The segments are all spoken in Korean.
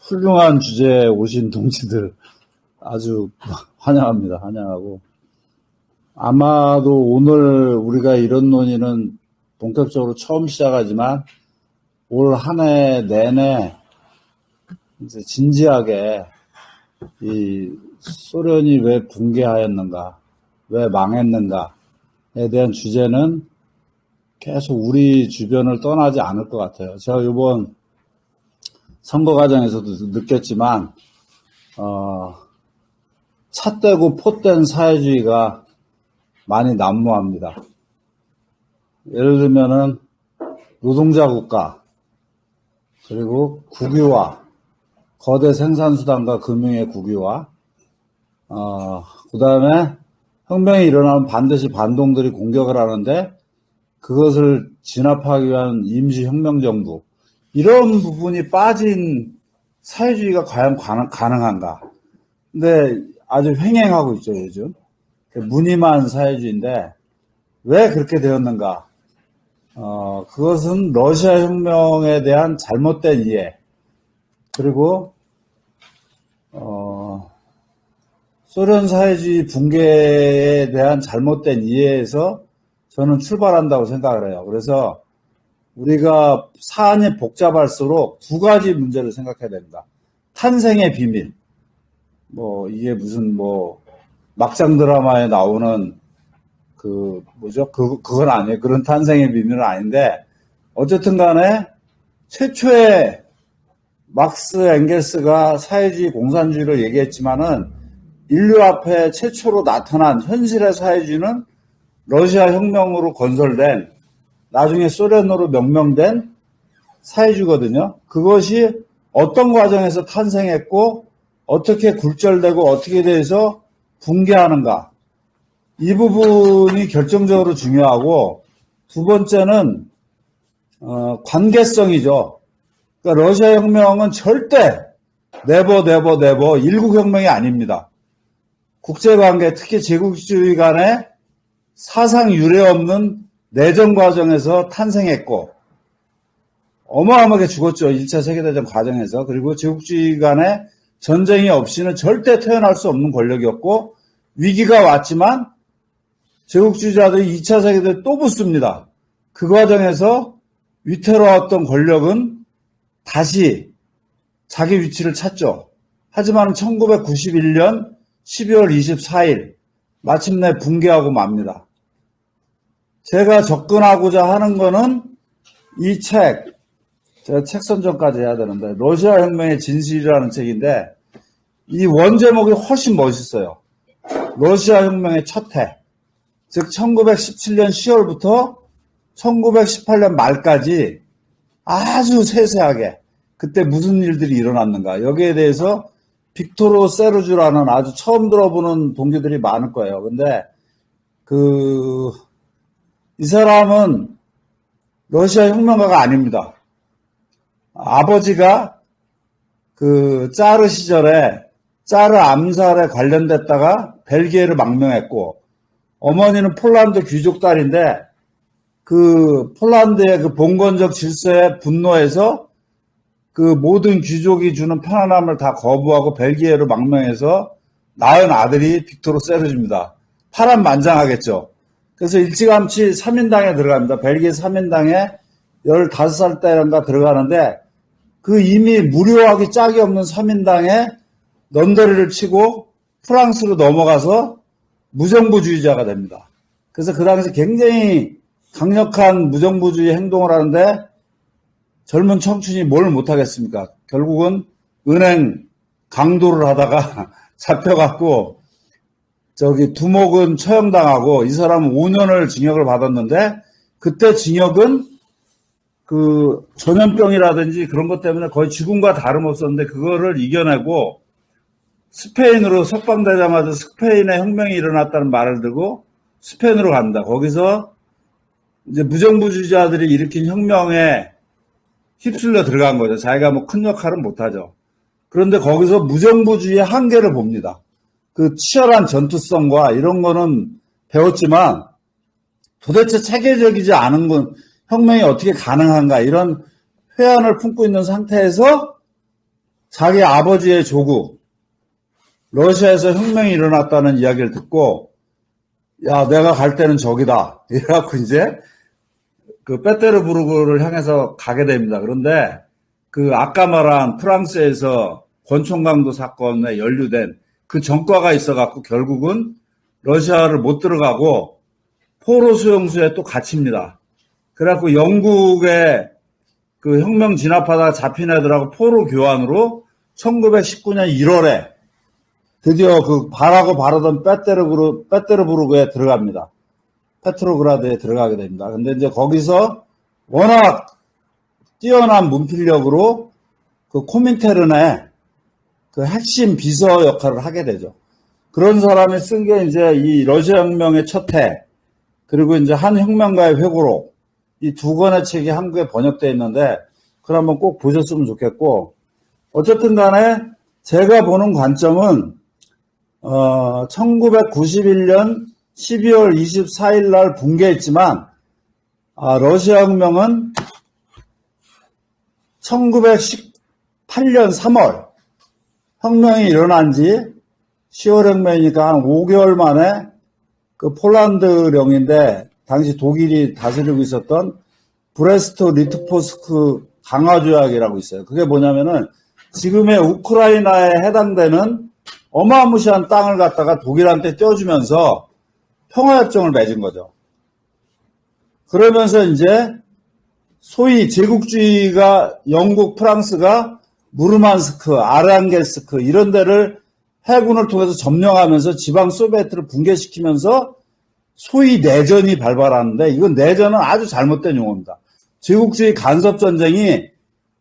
훌륭한 주제에 오신 동지들 아주 환영합니다. 환영하고 아마도 오늘 우리가 이런 논의는 본격적으로 처음 시작하지만 올 한 해 내내 이제 진지하게 이 소련이 왜 붕괴하였는가, 왜 망했는가에 대한 주제는 계속 우리 주변을 떠나지 않을 것 같아요. 제가 이번 선거 과정에서도 느꼈지만 찻대고 pot된 사회주의가 많이 난무합니다. 예를 들면은 노동자 국가, 그리고 국유화, 거대 생산수단과 금융의 국유화, 그 다음에 혁명이 일어나면 반드시 반동들이 공격을 하는데 그것을 진압하기 위한 임시혁명정부, 이런 부분이 빠진 사회주의가 과연 가능한가? 근데 아주 횡행하고 있죠, 요즘. 무늬만 사회주의인데 왜 그렇게 되었는가? 그것은 러시아 혁명에 대한 잘못된 이해, 그리고 소련 사회주의 붕괴에 대한 잘못된 이해에서 저는 출발한다고 생각을 해요. 그래서 우리가 사안이 복잡할수록 두 가지 문제를 생각해야 됩니다. 탄생의 비밀. 이게 무슨 막장 드라마에 나오는 그건 아니에요. 그런 탄생의 비밀은 아닌데, 어쨌든 간에 최초의 막스 엥겔스가 사회주의 공산주의를 얘기했지만은 인류 앞에 최초로 나타난 현실의 사회주의는 러시아 혁명으로 건설된, 나중에 소련으로 명명된 사회주의거든요. 그것이 어떤 과정에서 탄생했고 어떻게 굴절되고 어떻게 돼서 붕괴하는가, 이 부분이 결정적으로 중요하고, 두 번째는 관계성이죠. 그러니까 러시아 혁명은 절대 네버 일국혁명이 아닙니다. 국제관계, 특히 제국주의 간의 사상 유례 없는 내전 과정에서 탄생했고 어마어마하게 죽었죠. 1차 세계대전 과정에서. 그리고 제국주의 간의 전쟁이 없이는 절대 태어날 수 없는 권력이었고, 위기가 왔지만 제국주의자들이 2차 세계대전 또 붙습니다. 그 과정에서 위태로웠던 권력은 다시 자기 위치를 찾죠. 하지만 1991년 12월 24일 마침내 붕괴하고 맙니다. 제가 접근하고자 하는 거는 이 책, 제가 책 선정까지 해야 되는데, 러시아 혁명의 진실이라는 책인데 이 원제목이 훨씬 멋있어요. 러시아 혁명의 첫 해, 즉 1917년 10월부터 1918년 말까지 아주 세세하게 그때 무슨 일들이 일어났는가, 여기에 대해서 빅토르 세르주라는 아주 처음 들어보는 동지들이 많을 거예요. 근데 이 사람은 러시아 혁명가가 아닙니다. 아버지가 짜르 시절에 짜르 암살에 관련됐다가 벨기에를 망명했고, 어머니는 폴란드 귀족 딸인데 폴란드의 봉건적 질서에 분노해서 모든 귀족이 주는 편안함을 다 거부하고 벨기에로 망명해서 낳은 아들이 빅토르 세르주입니다. 파란만장하겠죠. 그래서 일찌감치 3인당에 들어갑니다. 벨기에 3인당에 15살 때인가 들어가는데, 이미 무료하기 짝이 없는 3인당에 넌더리를 치고 프랑스로 넘어가서 무정부주의자가 됩니다. 그래서 그 당시 굉장히 강력한 무정부주의 행동을 하는데 젊은 청춘이 뭘 못하겠습니까? 결국은 은행 강도를 하다가 잡혀갖고 두목은 처형당하고, 이 사람은 5년을 징역을 받았는데, 그때 징역은 전염병이라든지 그런 것 때문에 거의 죽음과 다름없었는데 그거를 이겨내고 스페인으로 석방되자마자 스페인에 혁명이 일어났다는 말을 듣고 스페인으로 간다. 거기서 이제 무정부주의자들이 일으킨 혁명에 휩쓸려 들어간 거죠. 자기가 큰 역할은 못하죠. 그런데 거기서 무정부주의의 한계를 봅니다. 치열한 전투성과 이런 거는 배웠지만 도대체 체계적이지 않은 건 혁명이 어떻게 가능한가, 이런 회한을 품고 있는 상태에서 자기 아버지의 조국, 러시아에서 혁명이 일어났다는 이야기를 듣고, 야, 내가 갈 때는 저기다. 이래갖고 이제 그 페테르부르크를 향해서 가게 됩니다. 그런데 그 아까 말한 프랑스에서 권총강도 사건에 연루된 그 전과가 있어갖고 결국은 러시아를 못 들어가고 포로 수용소에 또 갇힙니다. 그래갖고 영국에 그 혁명 진압하다가 잡힌 애들하고 포로 교환으로 1919년 1월에 드디어 그 바라고 바라던 페테르부르크에 들어갑니다. 페트로그라드에 들어가게 됩니다. 근데 이제 거기서 워낙 뛰어난 문필력으로 그 코민테른의 그 핵심 비서 역할을 하게 되죠. 그런 사람이 쓴 게 이제 이 러시아 혁명의 첫 해, 그리고 이제 한 혁명가의 회고록, 이 두 권의 책이 한국에 번역되어 있는데, 그걸 한번 꼭 보셨으면 좋겠고, 어쨌든 간에 제가 보는 관점은, 1991년 12월 24일 날 붕괴했지만, 러시아 혁명은 1918년 3월, 혁명이 일어난 지 10월 혁명이니까 한 5개월 만에 그 폴란드령인데, 당시 독일이 다스리고 있었던 브레스트 리트포스크 강화조약이라고 있어요. 그게 뭐냐면은 지금의 우크라이나에 해당되는 어마무시한 땅을 갖다가 독일한테 떼어주면서 평화협정을 맺은 거죠. 그러면서 이제 소위 제국주의가 영국, 프랑스가 무르만스크, 아랑겔스크 이런 데를 해군을 통해서 점령하면서 지방 소비에트를 붕괴시키면서 소위 내전이 발발하는데, 이건 내전은 아주 잘못된 용어입니다. 제국주의 간섭전쟁이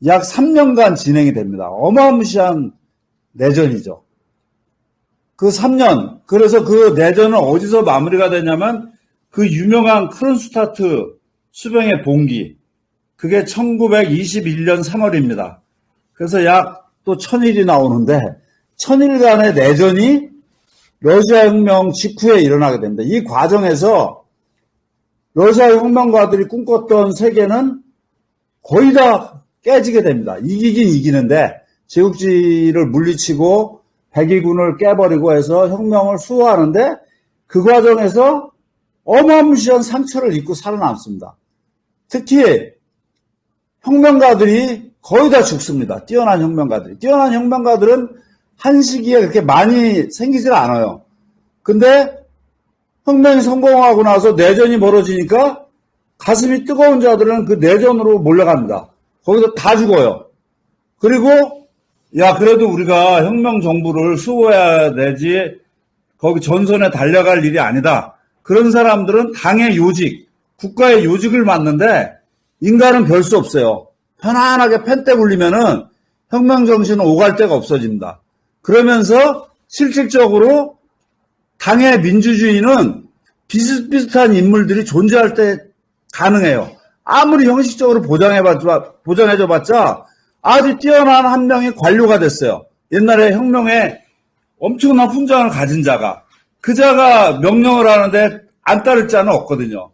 약 3년간 진행이 됩니다. 어마무시한 내전이죠. 그 3년, 그래서 그 내전은 어디서 마무리가 되냐면 그 유명한 크론스타트 수병의 봉기, 그게 1921년 3월입니다. 그래서 약 또 1000일이 나오는데 1000일간의 내전이 러시아 혁명 직후에 일어나게 됩니다. 이 과정에서 러시아 혁명가들이 꿈꿨던 세계는 거의 다 깨지게 됩니다. 이기긴 이기는데 제국주의를 물리치고 백의군을 깨버리고 해서 혁명을 수호하는데 그 과정에서 어마무시한 상처를 입고 살아남습니다. 특히 혁명가들이 거의 다 죽습니다. 뛰어난 혁명가들이. 뛰어난 혁명가들은 한 시기에 그렇게 많이 생기질 않아요. 근데 혁명이 성공하고 나서 내전이 벌어지니까 가슴이 뜨거운 자들은 그 내전으로 몰려갑니다. 거기서 다 죽어요. 그리고 야, 그래도 우리가 혁명 정부를 수호해야 되지 거기 전선에 달려갈 일이 아니다. 그런 사람들은 당의 요직, 국가의 요직을 맡는데 인간은 별 수 없어요. 편안하게 펜대 굴리면은 혁명 정신은 오갈 데가 없어집니다. 그러면서 실질적으로 당의 민주주의는 비슷비슷한 인물들이 존재할 때 가능해요. 아무리 형식적으로 보장해줘봤자 아주 뛰어난 한 명이 관료가 됐어요. 옛날에 혁명에 엄청난 훈장을 가진 자가, 그 자가 명령을 하는데 안 따를 자는 없거든요.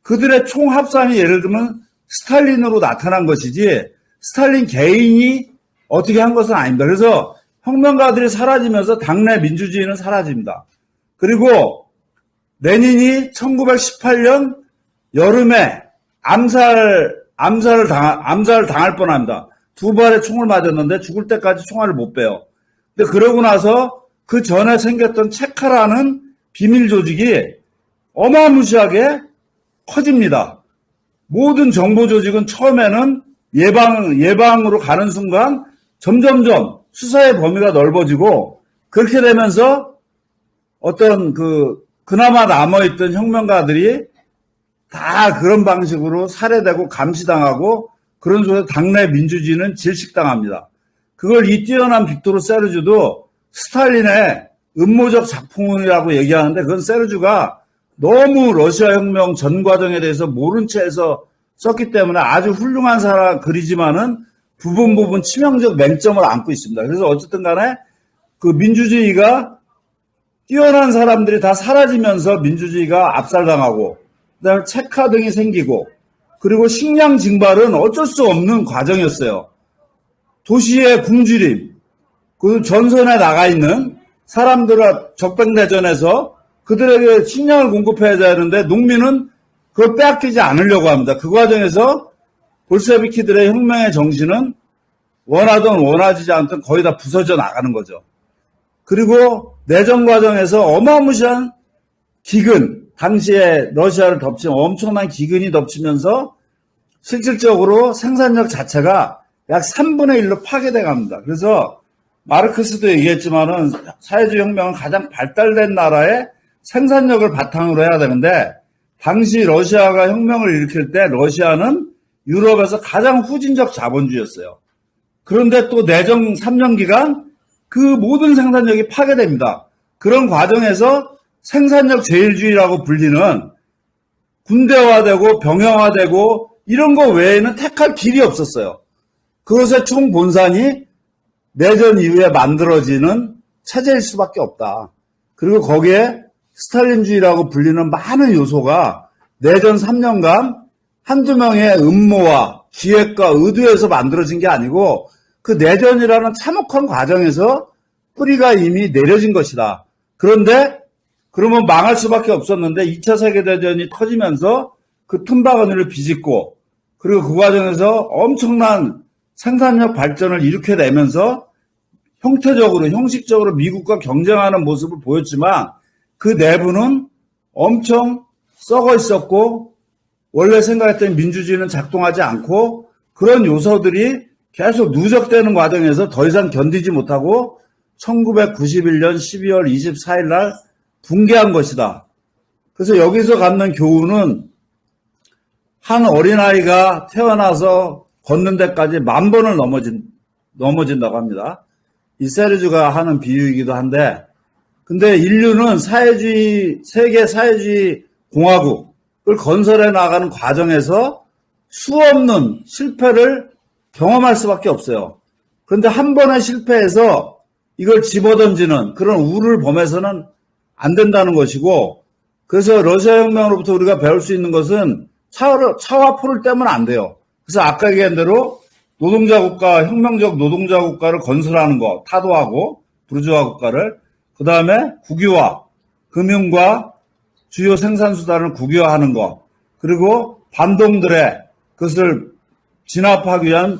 그들의 총합산이 예를 들면 스탈린으로 나타난 것이지 스탈린 개인이 어떻게 한 것은 아닙니다. 그래서 혁명가들이 사라지면서 당내 민주주의는 사라집니다. 그리고 레닌이 1918년 여름에 암살을 당할 뻔합니다. 두 발에 총을 맞았는데 죽을 때까지 총알을 못 빼요. 근데 그러고 나서 그 전에 생겼던 체카라는 비밀 조직이 어마무시하게 커집니다. 모든 정보 조직은 처음에는 예방으로 가는 순간 점점점 수사의 범위가 넓어지고, 그렇게 되면서 어떤 그나마 남아있던 혁명가들이 다 그런 방식으로 살해되고 감시당하고, 그런 속에서 당내 민주주의는 질식당합니다. 그걸 이 뛰어난 빅토르 세르주도 스탈린의 음모적 작품이라고 얘기하는데, 그건 세르주가 너무 러시아 혁명 전 과정에 대해서 모른 채해서 썼기 때문에 아주 훌륭한 사람 글이지만은 부분 치명적 맹점을 안고 있습니다. 그래서 어쨌든 간에 그 민주주의가 뛰어난 사람들이 다 사라지면서 민주주의가 압살당하고, 그다음에 체카 등이 생기고, 그리고 식량 징발은 어쩔 수 없는 과정이었어요. 도시의 굶주림, 그 전선에 나가 있는 사람들과 적백내전에서 그들에게 식량을 공급해야 되는데 농민은 그걸 빼앗기지 않으려고 합니다. 그 과정에서 볼셰비키들의 혁명의 정신은 원하든 원하지 않든 거의 다 부서져 나가는 거죠. 그리고 내전 과정에서 어마무시한 기근, 당시에 러시아를 덮친 엄청난 기근이 덮치면서 실질적으로 생산력 자체가 약 3분의 1로 파괴돼 갑니다. 그래서 마르크스도 얘기했지만은 사회주의 혁명은 가장 발달된 나라의 생산력을 바탕으로 해야 되는데 당시 러시아가 혁명을 일으킬 때 러시아는 유럽에서 가장 후진적 자본주의였어요. 그런데 또 내정 3년 기간 그 모든 생산력이 파괴됩니다. 그런 과정에서 생산력 제일주의라고 불리는 군대화되고 병영화되고 이런 거 외에는 택할 길이 없었어요. 그것의 총본산이 내전 이후에 만들어지는 체제일 수밖에 없다. 그리고 거기에 스탈린주의라고 불리는 많은 요소가 내전 3년간 한두 명의 음모와 기획과 의도에서 만들어진 게 아니고 그 내전이라는 참혹한 과정에서 뿌리가 이미 내려진 것이다. 그런데 그러면 망할 수밖에 없었는데 2차 세계대전이 터지면서 그 틈바구니를 비집고 그리고 그 과정에서 엄청난 생산력 발전을 일으켜내면서 형태적으로 형식적으로 미국과 경쟁하는 모습을 보였지만 그 내부는 엄청 썩어 있었고 원래 생각했던 민주주의는 작동하지 않고 그런 요소들이 계속 누적되는 과정에서 더 이상 견디지 못하고 1991년 12월 24일 날 붕괴한 것이다. 그래서 여기서 갖는 교훈은 한 어린아이가 태어나서 걷는 데까지 10,000번을 넘어진다고 합니다. 이 세르주가 하는 비유이기도 한데 근데 인류는 세계 사회주의 공화국을 건설해 나가는 과정에서 수없는 실패를 경험할 수밖에 없어요. 그런데 한 번의 실패에서 이걸 집어던지는 그런 우를 범해서는 안 된다는 것이고 그래서 러시아 혁명으로부터 우리가 배울 수 있는 것은 차와 포를 떼면 안 돼요. 그래서 아까 얘기한 대로 노동자 국가, 혁명적 노동자 국가를 건설하는 것, 타도하고 부르주아 국가를 그 다음에 국유화, 금융과 주요 생산수단을 국유화하는 것 그리고 반동들의 그것을 진압하기 위한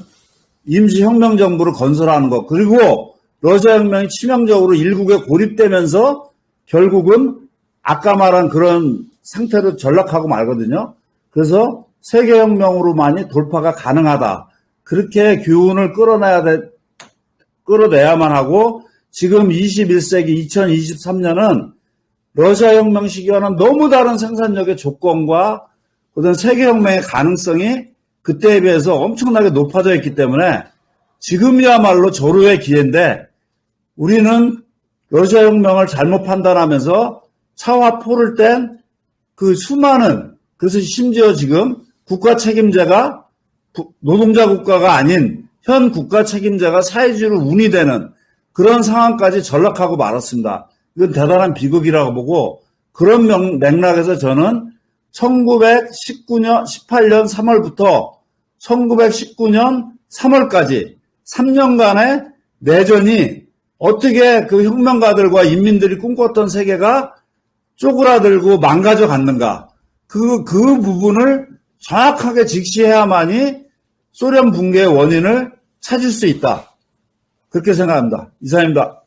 임시혁명정부를 건설하는 것 그리고 러시아 혁명이 치명적으로 일국에 고립되면서 결국은 아까 말한 그런 상태로 전락하고 말거든요. 그래서 세계혁명으로만이 돌파가 가능하다. 그렇게 교훈을 끌어내야만 하고 지금 21세기 2023년은 러시아 혁명 시기와는 너무 다른 생산력의 조건과 그다음 세계혁명의 가능성이 그때에 비해서 엄청나게 높아져 있기 때문에 지금이야말로 절호의 기회인데 우리는 러시아 혁명을 잘못 판단하면서 차와 포를 뗀 그 수많은 그래서 심지어 지금 국가 책임자가 노동자 국가가 아닌 현 국가 책임자가 사회주의로 운이되는 그런 상황까지 전락하고 말았습니다. 이건 대단한 비극이라고 보고 그런 맥락에서 저는 1918년 3월부터 1919년 3월까지 3년간의 내전이 어떻게 그 혁명가들과 인민들이 꿈꿨던 세계가 쪼그라들고 망가져 갔는가. 그 부분을 정확하게 직시해야만이 소련 붕괴의 원인을 찾을 수 있다. 그렇게 생각합니다. 이상입니다.